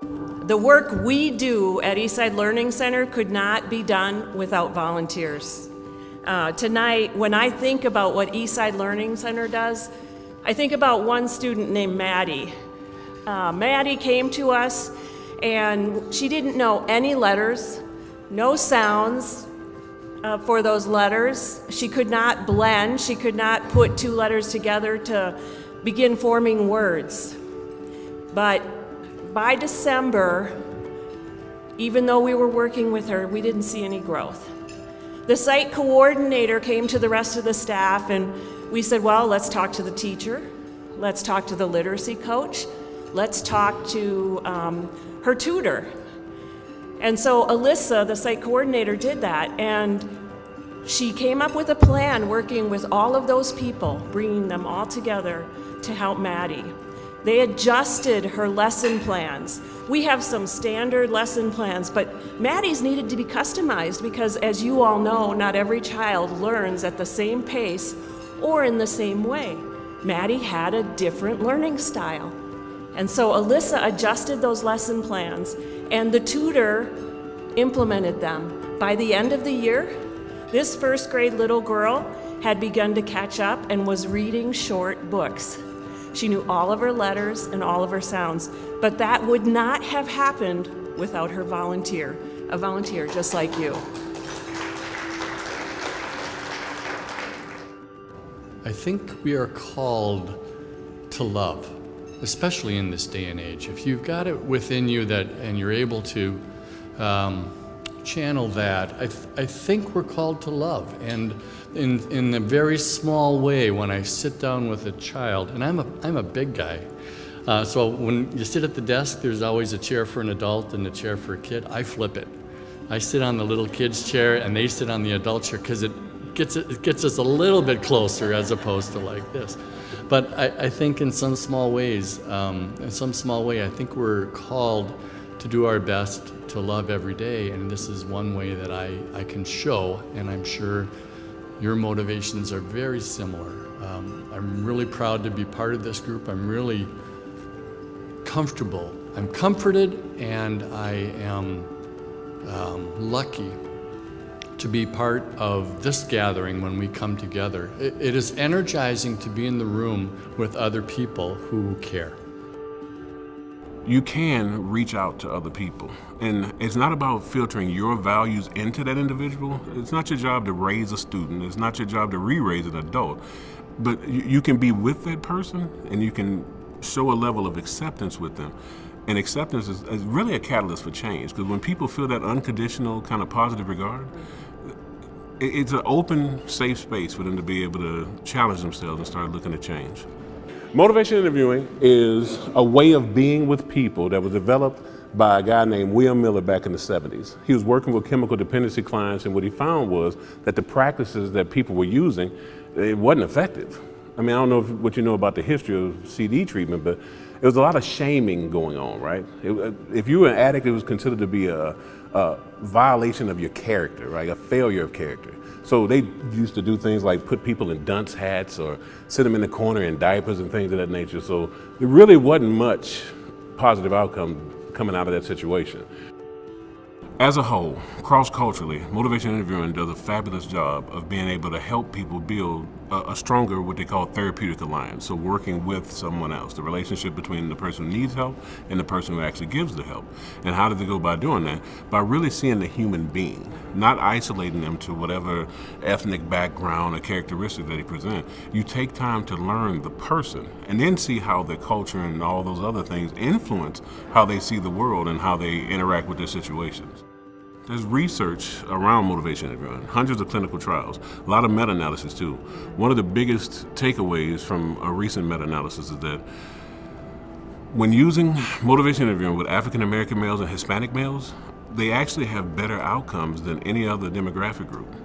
The work we do at Eastside Learning Center could not be done without volunteers. Tonight, when I think about what Eastside Learning Center does, I think about one student named Maddie. Maddie came to us and she didn't know any letters, no sounds for those letters. She could not blend, she could not put two letters together to begin forming words. But by December, even though we were working with her, we didn't see any growth. The site coordinator came to the rest of the staff and we said, well, let's talk to the teacher, let's talk to the literacy coach, let's talk to her tutor. And so Alyssa, the site coordinator, did that, and she came up with a plan working with all of those people, bringing them all together to help Maddie. They adjusted her lesson plans. We have some standard lesson plans, but Maddie's needed to be customized because, as you all know, not every child learns at the same pace or in the same way. Maddie had a different learning style. And so Alyssa adjusted those lesson plans, and the tutor implemented them. By the end of the year, this first grade little girl had begun to catch up and was reading short books. She knew all of her letters and all of her sounds, but that would not have happened without her volunteer, a volunteer just like you. I think we are called to love, especially in this day and age. If you've got it within you that, and you're able to channel that, I think we're called to love. And in a very small way, when I sit down with a child, and I'm a big guy, so when you sit at the desk, there's always a chair for an adult and a chair for a kid. I flip it. I sit on the little kid's chair and they sit on the adult chair because it gets us a little bit closer as opposed to like this. But I think in some small way, I think we're called to do our best to love every day, and this is one way that I can show, and I'm sure your motivations are very similar. I'm really proud to be part of this group. I'm really comfortable. I'm comforted, and I am lucky to be part of this gathering when we come together. It is energizing to be in the room with other people who care. You can reach out to other people. And it's not about filtering your values into that individual. It's not your job to raise a student. It's not your job to re-raise an adult. But you can be with that person and you can show a level of acceptance with them. And acceptance is really a catalyst for change, because when people feel that unconditional kind of positive regard, it's an open, safe space for them to be able to challenge themselves and start looking to change. Motivation interviewing is a way of being with people that was developed by a guy named William Miller back in the 70s. He was working with chemical dependency clients, and what he found was that the practices that people were using, it wasn't effective. I mean, I don't know what you know about the history of CD treatment, but there was a lot of shaming going on, right? If you were an addict, it was considered to be a violation of your character, right? A failure of character. So they used to do things like put people in dunce hats or sit them in the corner in diapers and things of that nature. So there really wasn't much positive outcome coming out of that situation. As a whole, cross-culturally, motivation interviewing does a fabulous job of being able to help people build a stronger, what they call therapeutic alliance. So working with someone else, the relationship between the person who needs help and the person who actually gives the help. And how do they go about doing that? By really seeing the human being, not isolating them to whatever ethnic background or characteristic that they present. You take time to learn the person and then see how their culture and all those other things influence how they see the world and how they interact with their situations. There's research around motivation interviewing, hundreds of clinical trials, a lot of meta-analysis too. One of the biggest takeaways from a recent meta-analysis is that when using motivation interviewing with African American males and Hispanic males, they actually have better outcomes than any other demographic group.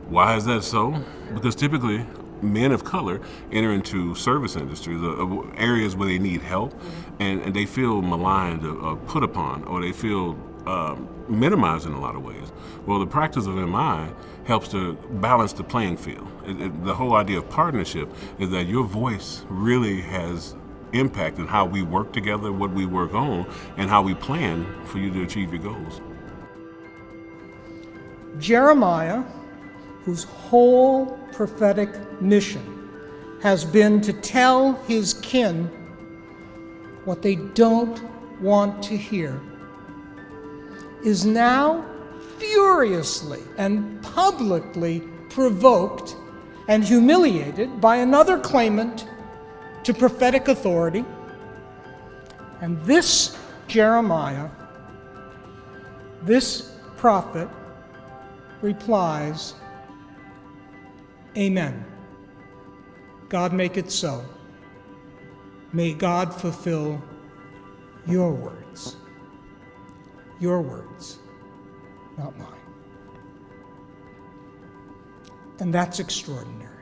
Why is that so? Because typically men of color enter into service industries, areas where they need help, and they feel maligned or put upon, or they feel minimized in a lot of ways. Well, the practice of MI helps to balance the playing field. The whole idea of partnership is that your voice really has impact in how we work together, what we work on, and how we plan for you to achieve your goals. Jeremiah, whose whole prophetic mission has been to tell his kin what they don't want to hear, is now furiously and publicly provoked and humiliated by another claimant to prophetic authority. And this Jeremiah, this prophet, replies, "Amen. God make it so. May God fulfill your words." Your words, not mine. And that's extraordinary.